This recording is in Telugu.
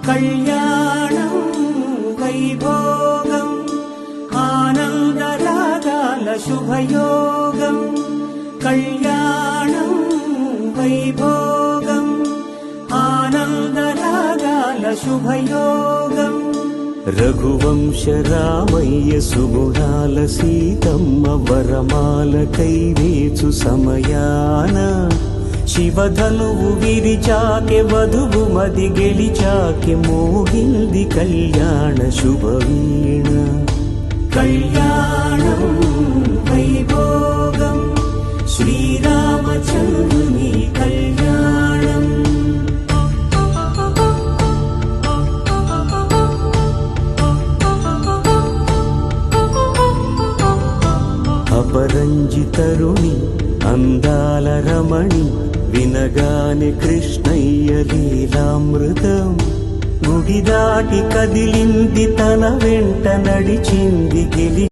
కళ్యాణం వైభోగం ఆనందరాగాల శుభయోగం కళ్యాణం వైభోగం ఆనందరాగాల శుభయోగం రఘువంశ రామయ్య సుగుణాల సీతమ్మ వరమాల కైవేచు సమయాన శివధనువు విరిచాకె వధువు మది గెలిచాకె మోగింది కళ్యాణ శుభవీణ కళ్యాణం వైభోగం శ్రీరామచంద్రుని కళ్యాణం అపరంజి తరుణి అందాల రమణి వినగానే కృష్ణయ్య లీలామృతం గుడి దాటి కదిలింది తన వెంట నడిచింది గెలి